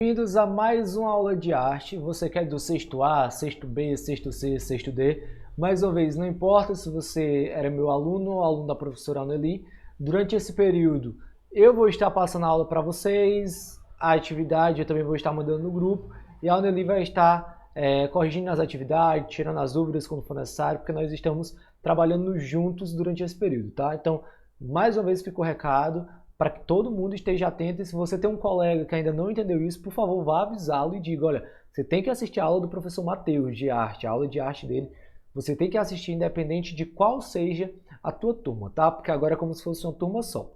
Bem-vindos a mais uma aula de arte. Você que é do sexto A, sexto B, sexto C, sexto D. Mais uma vez, não importa se você era meu aluno ou aluno da professora Anneli. Durante esse período, eu vou estar passando a aula para vocês. A atividade eu também vou estar mandando no grupo. E a Anneli vai estar corrigindo as atividades, tirando as dúvidas quando for necessário, porque nós estamos trabalhando juntos durante esse período, tá? Então, mais uma vez, fica o recado para que todo mundo esteja atento. E se você tem um colega que ainda não entendeu isso, por favor, vá avisá-lo e diga, olha, você tem que assistir a aula do professor Matheus de arte, a aula de arte dele. Você tem que assistir independente de qual seja a tua turma, tá? Porque agora é como se fosse uma turma só.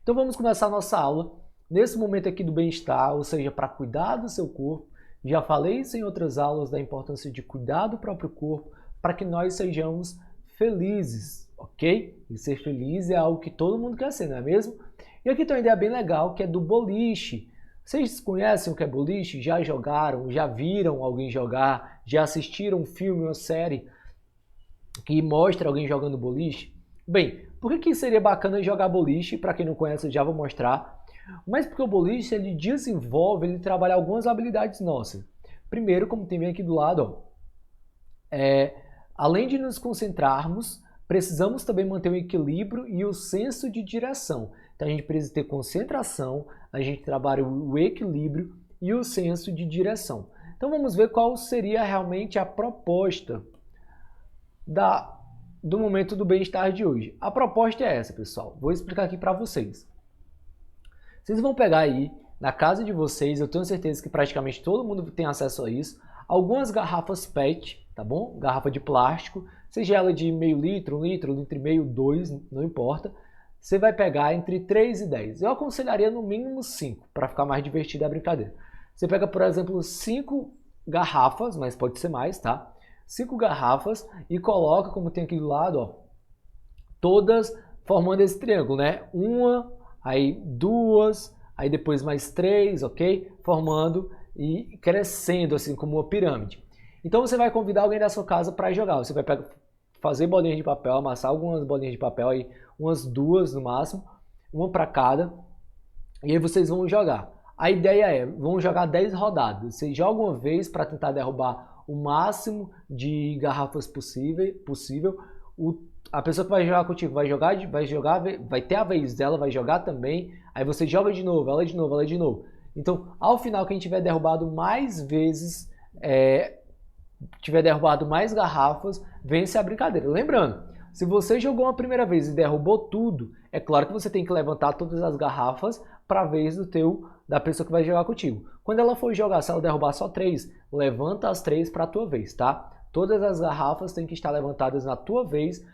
Então vamos começar a nossa aula. Nesse momento aqui do bem-estar, ou seja, para cuidar do seu corpo. Já falei isso em outras aulas da importância de cuidar do próprio corpo para que nós sejamos felizes, ok? E ser feliz é algo que todo mundo quer ser, não é mesmo? E aqui tem uma ideia bem legal que é do boliche. Vocês conhecem o que é boliche? Já jogaram? Já viram alguém jogar? Já assistiram um filme, uma série que mostra alguém jogando boliche? Bem, por que seria bacana jogar boliche? Para quem não conhece, eu já vou mostrar. Mas porque o boliche ele desenvolve, ele trabalha algumas habilidades nossas. Primeiro, como tem bem aqui do lado, ó, além de nos concentrarmos, precisamos também manter o equilíbrio e o senso de direção. Então a gente precisa ter concentração, a gente trabalha o equilíbrio e o senso de direção. Então vamos ver qual seria realmente a proposta do momento do bem-estar de hoje. A proposta é essa, pessoal. Vou explicar aqui para vocês. Vocês vão pegar aí, na casa de vocês, eu tenho certeza que praticamente todo mundo tem acesso a isso, algumas garrafas PET, tá bom? Garrafa de plástico, seja ela de meio litro, 1 litro, 1,5 litro, 2, não importa. Você vai pegar entre 3 e 10. Eu aconselharia no mínimo 5, para ficar mais divertida a brincadeira. Você pega, por exemplo, 5 garrafas, mas pode ser mais, tá? 5 garrafas e coloca, como tem aqui do lado, ó, todas formando esse triângulo, né? Uma, aí 2, aí depois mais 3, ok? Formando e crescendo assim como uma pirâmide. Então você vai convidar alguém da sua casa para jogar. Você vai fazer bolinhas de papel, amassar algumas bolinhas de papel aí, umas 2 no máximo, uma para cada. E aí vocês vão jogar. A ideia é, vão jogar 10 rodadas. Você joga uma vez para tentar derrubar o máximo de garrafas possível. A pessoa que vai jogar contigo vai ter a vez dela, vai jogar também. Aí você joga de novo, ela de novo, ela de novo. Então, ao final, quem tiver derrubado mais vezes, tiver derrubado mais garrafas, vence a brincadeira. Lembrando, se você jogou uma primeira vez e derrubou tudo, é claro que você tem que levantar todas as garrafas para a vez da pessoa que vai jogar contigo. Quando ela for jogar, se ela derrubar só 3, levanta as 3 para a tua vez, tá? Todas as garrafas têm que estar levantadas na tua vez,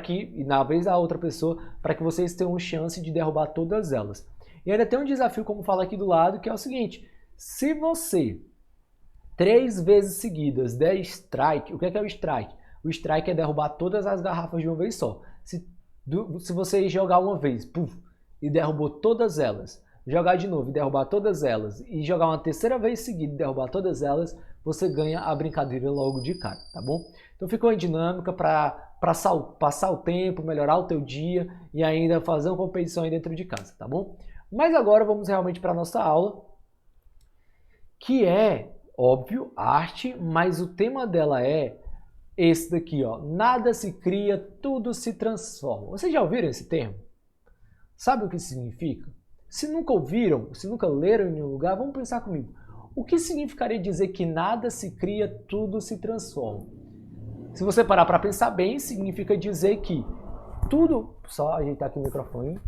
e na vez da outra pessoa, para que vocês tenham chance de derrubar todas elas. E ainda tem um desafio, como fala aqui do lado, que é o seguinte: se você 3 vezes seguidas der strike, o que é o strike? O strike é derrubar todas as garrafas de uma vez só. Se você jogar uma vez, puf, e derrubou todas elas, jogar de novo e derrubar todas elas, e jogar uma terceira vez seguida e derrubar todas elas, você ganha a brincadeira logo de cara, tá bom? Então ficou em dinâmica para passar o tempo, melhorar o teu dia e ainda fazer uma competição aí dentro de casa, tá bom? Mas agora vamos realmente para a nossa aula, que é, óbvio, arte, mas o tema dela é esse daqui, ó. Nada se cria, tudo se transforma. Vocês já ouviram esse termo? Sabe o que significa? Se nunca ouviram, se nunca leram em nenhum lugar, vamos pensar comigo. O que significaria dizer que nada se cria, tudo se transforma? Se você parar para pensar bem, significa dizer que tudo... Só ajeitar aqui o microfone.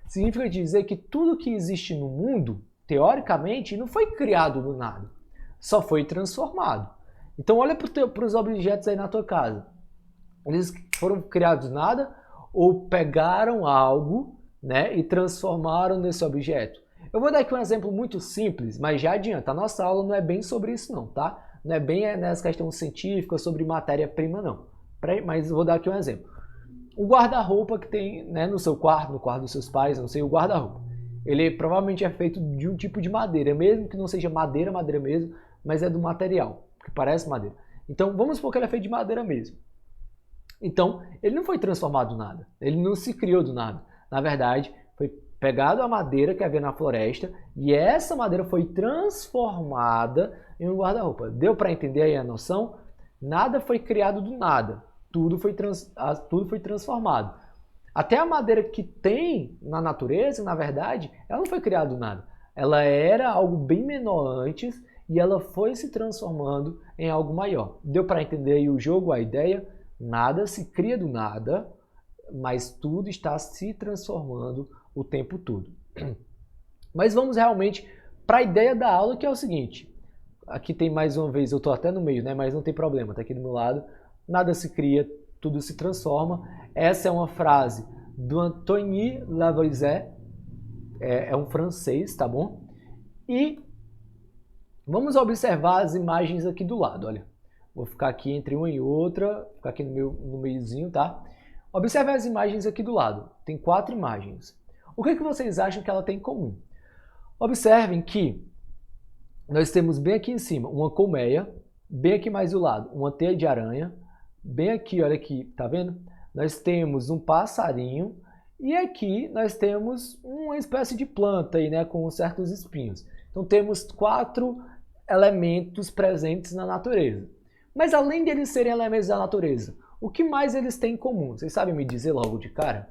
Significa dizer que tudo que existe no mundo, teoricamente, não foi criado do nada. Só foi transformado. Então olha para os objetos aí na tua casa. Eles foram criados do nada ou pegaram algo, né, e transformaram nesse objeto. Eu vou dar aqui um exemplo muito simples, mas já adianta, a nossa aula não é bem sobre isso não, tá? Não é bem nessa questão científica, sobre matéria-prima não. Mas eu vou dar aqui um exemplo. O guarda-roupa que tem, né, no seu quarto, no quarto dos seus pais, não sei, o guarda-roupa. Ele provavelmente é feito de um tipo de madeira, mesmo que não seja madeira mesmo, mas é do material, que parece madeira. Então vamos supor que ele é feito de madeira mesmo. Então, ele não foi transformado do nada, ele não se criou do nada. Na verdade, foi pegado a madeira que havia na floresta e essa madeira foi transformada em um guarda-roupa. Deu para entender aí a noção? Nada foi criado do nada, tudo foi transformado. Até a madeira que tem na natureza, na verdade, ela não foi criada do nada. Ela era algo bem menor antes e ela foi se transformando em algo maior. Deu para entender aí o jogo, a ideia? Nada se cria do nada, mas tudo está se transformando o tempo todo. Mas vamos realmente para a ideia da aula, que é o seguinte. Aqui tem mais uma vez, eu estou até no meio, né? Mas não tem problema, está aqui do meu lado. Nada se cria, tudo se transforma. Essa é uma frase do Antoine Lavoisier, é um francês, tá bom? E vamos observar as imagens aqui do lado, olha. Vou ficar aqui entre uma e outra, ficar aqui no meiozinho, tá? Observe as imagens aqui do lado. Tem 4 imagens. O que vocês acham que ela tem em comum? Observem que nós temos bem aqui em cima uma colmeia, bem aqui mais do lado uma teia de aranha, bem aqui, olha aqui, tá vendo? Nós temos um passarinho e aqui nós temos uma espécie de planta aí, né, com certos espinhos. Então temos 4 elementos presentes na natureza. Mas além de eles serem elementos da natureza, o que mais eles têm em comum? Vocês sabem me dizer logo de cara?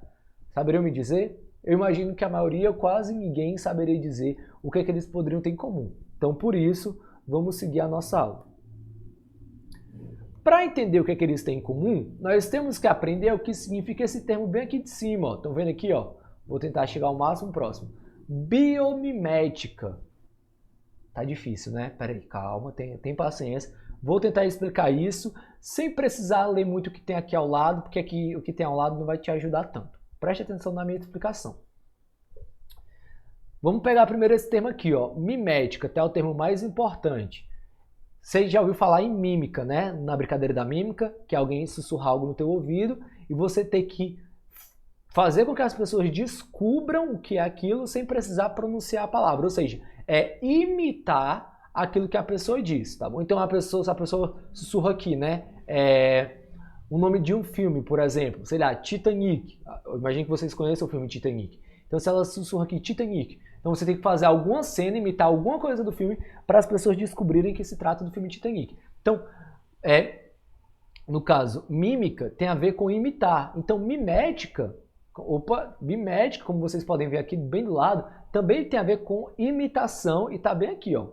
Saberiam me dizer? Eu imagino que a maioria, quase ninguém, saberia dizer o que eles poderiam ter em comum. Então, por isso, vamos seguir a nossa aula. Para entender o que eles têm em comum, nós temos que aprender o que significa esse termo bem aqui de cima. Estão vendo aqui? Ó? Vou tentar chegar ao máximo próximo. Biomimética. Tá difícil, né? Peraí, calma, tem paciência. Vou tentar explicar isso sem precisar ler muito o que tem aqui ao lado, porque aqui o que tem ao lado não vai te ajudar tanto. Preste atenção na minha explicação. Vamos pegar primeiro esse termo aqui, ó, mimética, até o termo mais importante. Você já ouviu falar em mímica, né? Na brincadeira da mímica, que é alguém sussurrar algo no teu ouvido e você ter que fazer com que as pessoas descubram o que é aquilo sem precisar pronunciar a palavra. Ou seja, é imitar aquilo que a pessoa diz, tá bom? Então se a pessoa sussurra aqui, né? O nome de um filme, por exemplo, sei lá, Titanic. Eu imagino que vocês conheçam o filme Titanic. Então se ela sussurra aqui, Titanic, então você tem que fazer alguma cena, imitar alguma coisa do filme para as pessoas descobrirem que se trata do filme Titanic. Então, no caso, mímica tem a ver com imitar. Então, mimética, como vocês podem ver aqui bem do lado, também tem a ver com imitação e tá bem aqui, ó.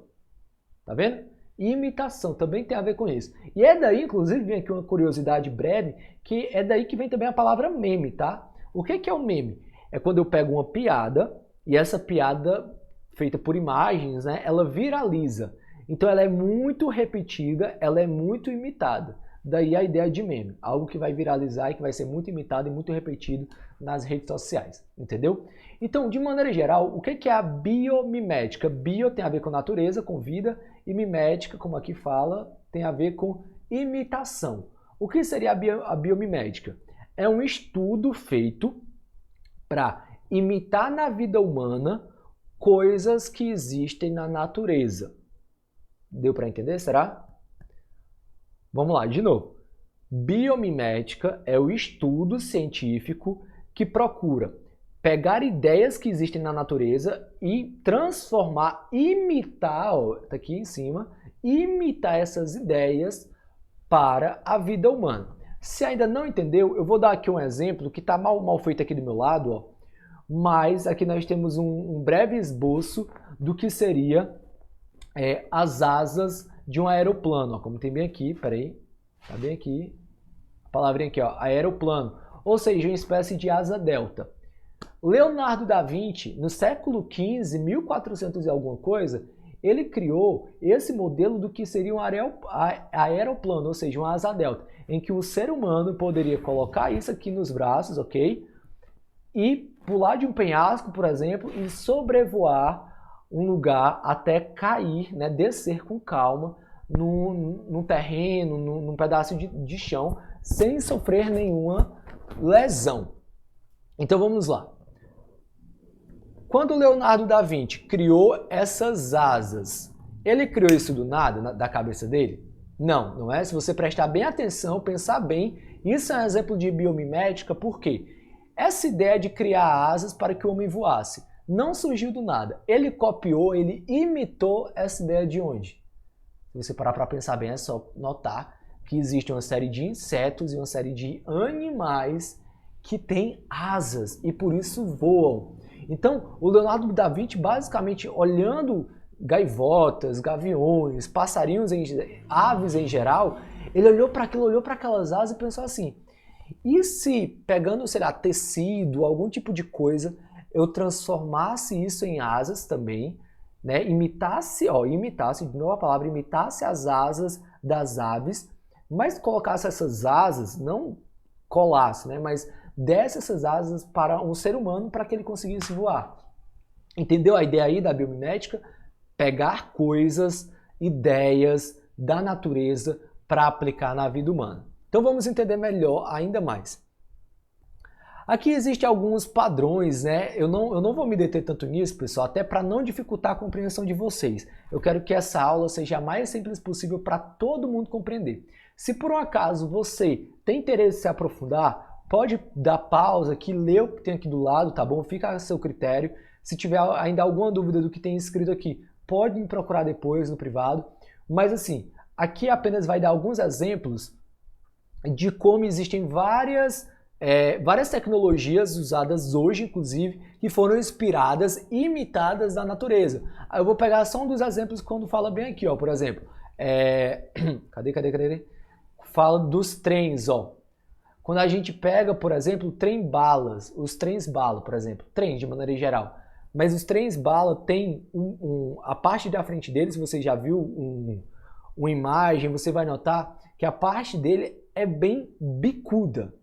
Tá vendo? Imitação também tem a ver com isso. E é daí, inclusive, vem aqui uma curiosidade breve, que é daí que vem também a palavra meme, tá? O que é o meme? É quando eu pego uma piada e essa piada feita por imagens, né, ela viraliza. Então ela é muito repetida, ela é muito imitada. Daí a ideia de meme, algo que vai viralizar e que vai ser muito imitado e muito repetido nas redes sociais, entendeu? Então, de maneira geral, o que é a biomimética? Bio tem a ver com natureza, com vida, e mimética, como aqui fala, tem a ver com imitação. O que seria a biomimética? É um estudo feito para imitar na vida humana coisas que existem na natureza. Deu para entender, será? Vamos lá, de novo. Biomimética é o estudo científico que procura pegar ideias que existem na natureza e transformar, imitar, ó, tá aqui em cima, imitar essas ideias para a vida humana. Se ainda não entendeu, eu vou dar aqui um exemplo que está mal feito aqui do meu lado, ó, mas aqui nós temos um breve esboço do que seria as asas de um aeroplano, ó, como tem bem aqui, peraí, tá bem aqui, a palavrinha aqui, ó, aeroplano, ou seja, uma espécie de asa delta. Leonardo da Vinci, no século XV, 1400 e alguma coisa, ele criou esse modelo do que seria um aeroplano, ou seja, uma asa delta, em que o ser humano poderia colocar isso aqui nos braços, ok? E pular de um penhasco, por exemplo, e sobrevoar um lugar até cair, né, descer com calma num terreno, num pedaço de chão, sem sofrer nenhuma lesão. Então vamos lá. Quando Leonardo da Vinci criou essas asas, ele criou isso do nada, da cabeça dele? Não, não é? Se você prestar bem atenção, pensar bem, isso é um exemplo de biomimética, por quê? Essa ideia de criar asas para que o homem voasse não surgiu do nada. Ele copiou, ele imitou essa ideia de onde? Se você parar para pensar bem, é só notar que existe uma série de insetos e uma série de animais que têm asas e por isso voam. Então, o Leonardo da Vinci, basicamente, olhando gaivotas, gaviões, passarinhos, aves em geral, ele olhou para aquilo, olhou para aquelas asas e pensou assim, e se pegando, sei lá, tecido, algum tipo de coisa, eu transformasse isso em asas também, né? Imitasse, de novo a palavra, imitasse as asas das aves, mas colocasse essas asas, não colasse, né? Mas desse essas asas para um ser humano para que ele conseguisse voar. Entendeu a ideia aí da biomimética? Pegar coisas, ideias da natureza para aplicar na vida humana. Então vamos entender melhor ainda mais. Aqui existem alguns padrões, né? Eu não vou me deter tanto nisso, pessoal, até para não dificultar a compreensão de vocês. Eu quero que essa aula seja a mais simples possível para todo mundo compreender. Se por um acaso você tem interesse em se aprofundar, pode dar pausa aqui, ler o que tem aqui do lado, tá bom? Fica a seu critério. Se tiver ainda alguma dúvida do que tem escrito aqui, pode me procurar depois no privado. Mas assim, aqui apenas vai dar alguns exemplos de como existem várias tecnologias usadas hoje, inclusive, que foram inspiradas e imitadas da natureza. Eu vou pegar só um dos exemplos quando fala bem aqui, ó, por exemplo. Cadê? Fala dos trens, ó. Quando a gente pega, por exemplo, os trens bala, por exemplo, trens de maneira geral. Mas os trens bala tem a parte da frente deles, você já viu uma imagem, você vai notar que a parte dele é bem bicuda,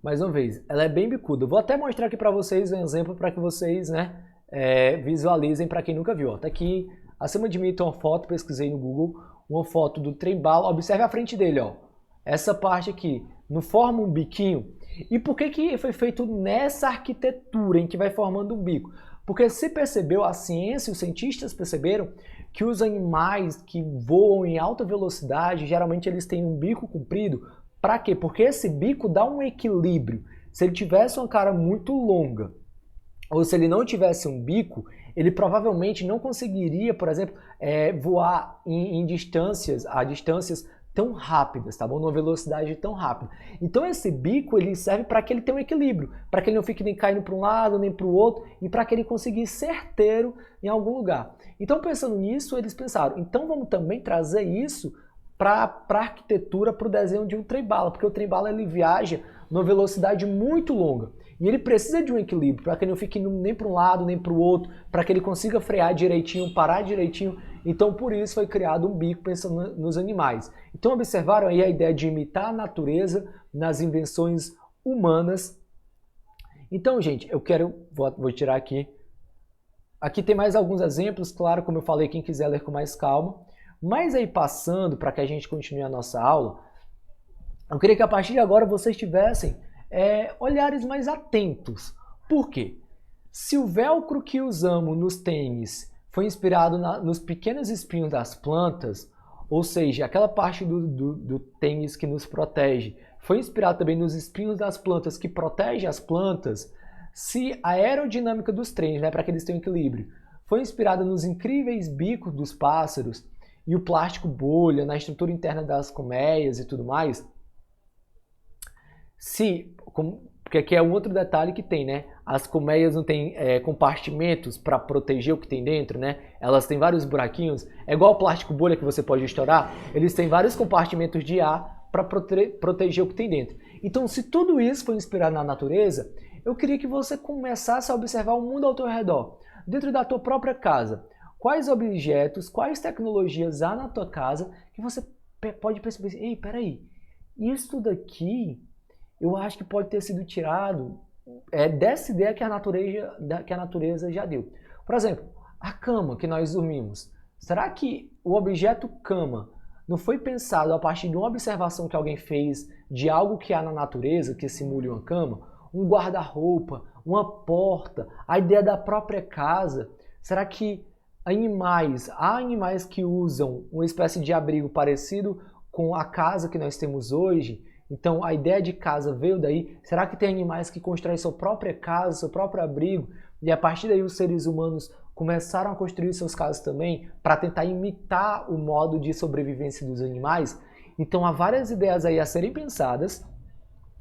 Mais uma vez, ela é bem bicuda. Vou até mostrar aqui para vocês um exemplo para que vocês, né, visualizem para quem nunca viu. Ó, tá aqui acima de mim tem uma foto, pesquisei no Google, uma foto do trem bala. Observe a frente dele, ó. Essa parte aqui não forma um biquinho. E por que foi feito nessa arquitetura em que vai formando um bico? Porque se percebeu, a ciência, os cientistas perceberam que os animais que voam em alta velocidade, geralmente eles têm um bico comprido. Para quê? Porque esse bico dá um equilíbrio. Se ele tivesse uma cara muito longa, ou se ele não tivesse um bico, ele provavelmente não conseguiria, por exemplo, voar a distâncias tão rápidas, tá bom? Numa velocidade tão rápida. Então esse bico ele serve para que ele tenha um equilíbrio, para que ele não fique nem caindo para um lado nem para o outro e para que ele consiga ir certeiro em algum lugar. Então pensando nisso, eles pensaram, então vamos também trazer isso para a arquitetura, para o desenho de um trem-bala, porque o trem-bala ele viaja numa velocidade muito longa. E ele precisa de um equilíbrio, para que ele não fique nem para um lado, nem para o outro, para que ele consiga frear direitinho, parar direitinho. Então, por isso foi criado um bico pensando nos animais. Então, observaram aí a ideia de imitar a natureza nas invenções humanas. Então, gente, vou tirar aqui. Aqui tem mais alguns exemplos, claro, como eu falei, quem quiser ler com mais calma. Mas aí, passando para que a gente continue a nossa aula, eu queria que a partir de agora vocês tivessem olhares mais atentos. Por quê? Se o velcro que usamos nos tênis foi inspirado nos pequenos espinhos das plantas, ou seja, aquela parte do tênis que nos protege, foi inspirado também nos espinhos das plantas que protegem as plantas, se a aerodinâmica dos trens, né, para que eles tenham equilíbrio, foi inspirada nos incríveis bicos dos pássaros e o plástico bolha na estrutura interna das colmeias e tudo mais, porque aqui é um outro detalhe que tem, né? As colmeias não têm compartimentos para proteger o que tem dentro, né? Elas têm vários buraquinhos. É igual o plástico bolha que você pode estourar. Eles têm vários compartimentos de ar para proteger o que tem dentro. Então, se tudo isso foi inspirado na natureza, eu queria que você começasse a observar o mundo ao teu redor. Dentro da tua própria casa. Quais objetos, quais tecnologias há na tua casa que você pode perceber, ei, peraí, isso daqui eu acho que pode ter sido tirado dessa ideia que a natureza já deu. Por exemplo, a cama que nós dormimos. Será que o objeto cama não foi pensado a partir de uma observação que alguém fez de algo que há na natureza, que simule uma cama? Um guarda-roupa, uma porta, a ideia da própria casa. Será que há animais que usam uma espécie de abrigo parecido com a casa que nós temos hoje? Então a ideia de casa veio daí. Será que tem animais que constroem sua própria casa, seu próprio abrigo? E a partir daí os seres humanos começaram a construir seus casas também para tentar imitar o modo de sobrevivência dos animais? Então há várias ideias aí a serem pensadas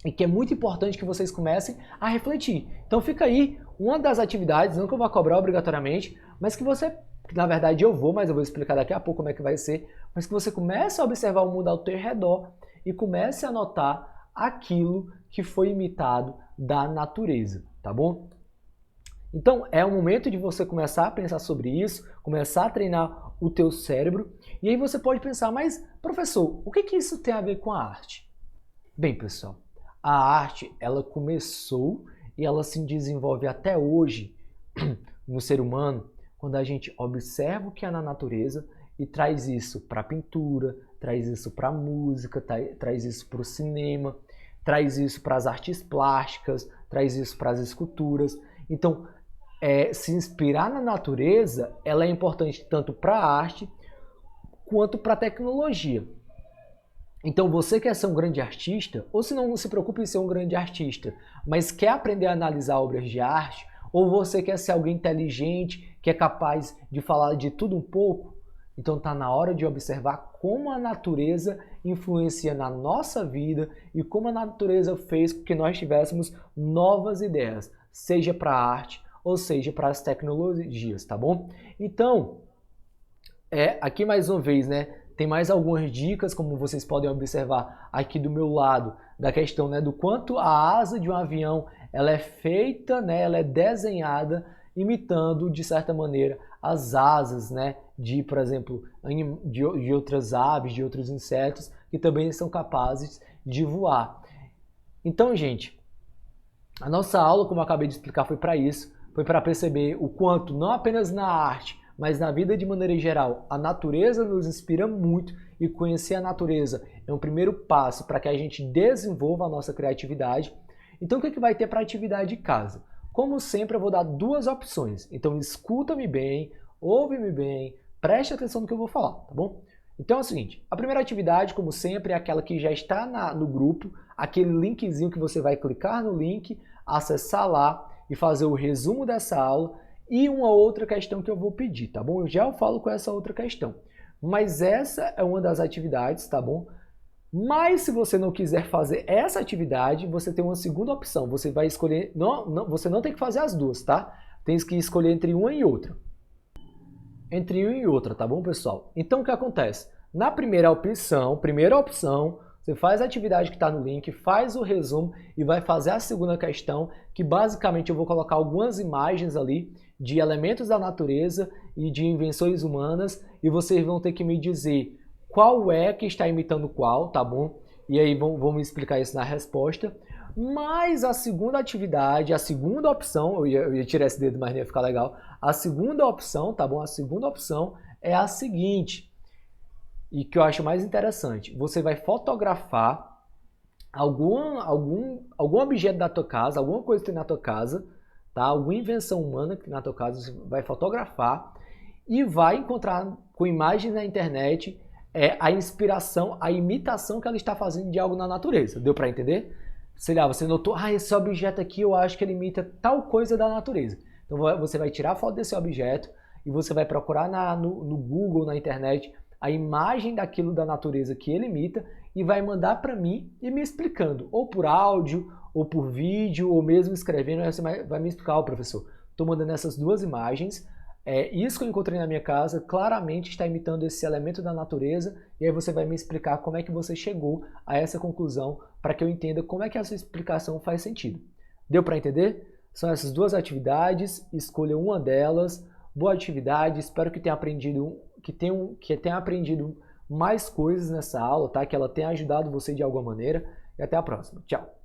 e que é muito importante que vocês comecem a refletir. Então fica aí uma das atividades, não que eu vá cobrar obrigatoriamente, mas que você, na verdade eu vou, mas eu vou explicar daqui a pouco como é que vai ser, mas que você comece a observar o mundo ao teu redor e comece a notar aquilo que foi imitado da natureza, tá bom? Então é o momento de você começar a pensar sobre isso, começar a treinar o teu cérebro, e aí você pode pensar, mas professor, o que isso tem a ver com a arte? Bem, pessoal, a arte, ela começou e ela se desenvolve até hoje no ser humano quando a gente observa o que é na natureza e traz isso para a pintura, traz isso para a música, traz isso para o cinema, traz isso para as artes plásticas, traz isso para as esculturas. Então, se inspirar na natureza, ela é importante tanto para a arte quanto para a tecnologia. Então você quer ser um grande artista, ou se não se preocupe em ser um grande artista, mas quer aprender a analisar obras de arte, ou você quer ser alguém inteligente, que é capaz de falar de tudo um pouco, então está na hora de observar como a natureza influencia na nossa vida e como a natureza fez com que nós tivéssemos novas ideias, seja para a arte ou seja para as tecnologias, tá bom? Então, aqui mais uma vez, né? Tem mais algumas dicas, como vocês podem observar aqui do meu lado, da questão, né, do quanto a asa de um avião ela é feita, né, ela é desenhada imitando, de certa maneira, as asas, né, de, por exemplo, de outras aves, de outros insetos, que também são capazes de voar. Então, gente, a nossa aula, como eu acabei de explicar, foi para isso, foi para perceber o quanto, não apenas na arte, mas na vida de maneira geral, a natureza nos inspira muito e conhecer a natureza é um primeiro passo para que a gente desenvolva a nossa criatividade. Então o que vai ter para atividade de casa? Como sempre eu vou dar duas opções, então escuta-me bem, ouve-me bem, preste atenção no que eu vou falar, tá bom? Então é o seguinte, a primeira atividade, como sempre, é aquela que já está no grupo, aquele linkzinho que você vai clicar no link, acessar lá e fazer o resumo dessa aula. E uma outra questão que eu vou pedir, tá bom? Eu já falo com essa outra questão. Mas essa é uma das atividades, tá bom? Mas se você não quiser fazer essa atividade, você tem uma segunda opção. Você vai escolher... você não tem que fazer as duas, tá? Tem que escolher entre uma e outra. Entre uma e outra, tá bom, pessoal? Então o que acontece? Na primeira opção, você faz a atividade que está no link, faz o resumo e vai fazer a segunda questão, que basicamente eu vou colocar algumas imagens ali de elementos da natureza e de invenções humanas e vocês vão ter que me dizer qual é que está imitando qual, tá bom? E aí vão me explicar isso na resposta. Mas a segunda atividade, a segunda opção, eu ia tirar esse dedo, mas não ia ficar legal. A segunda opção, tá bom? A segunda opção é a seguinte, e que eu acho mais interessante. Você vai fotografar algum objeto da tua casa, alguma coisa que tem na tua casa, tá? Alguma invenção humana que tem na tua casa, você vai fotografar e vai encontrar com imagens na internet a inspiração, a imitação que ela está fazendo de algo na natureza. Deu para entender? Sei lá, você notou, esse objeto aqui eu acho que ele imita tal coisa da natureza. Então você vai tirar a foto desse objeto e você vai procurar no Google, na internet, a imagem daquilo da natureza que ele imita e vai mandar para mim e me explicando, ou por áudio, ou por vídeo, ou mesmo escrevendo. Aí você vai me explicar, professor, estou mandando essas duas imagens, isso que eu encontrei na minha casa claramente está imitando esse elemento da natureza, e aí você vai me explicar como é que você chegou a essa conclusão para que eu entenda como é que essa explicação faz sentido. Deu para entender? São essas duas atividades, escolha uma delas. Boa atividade, espero que tenha aprendido mais coisas nessa aula, tá? Que ela tenha ajudado você de alguma maneira. E até a próxima. Tchau!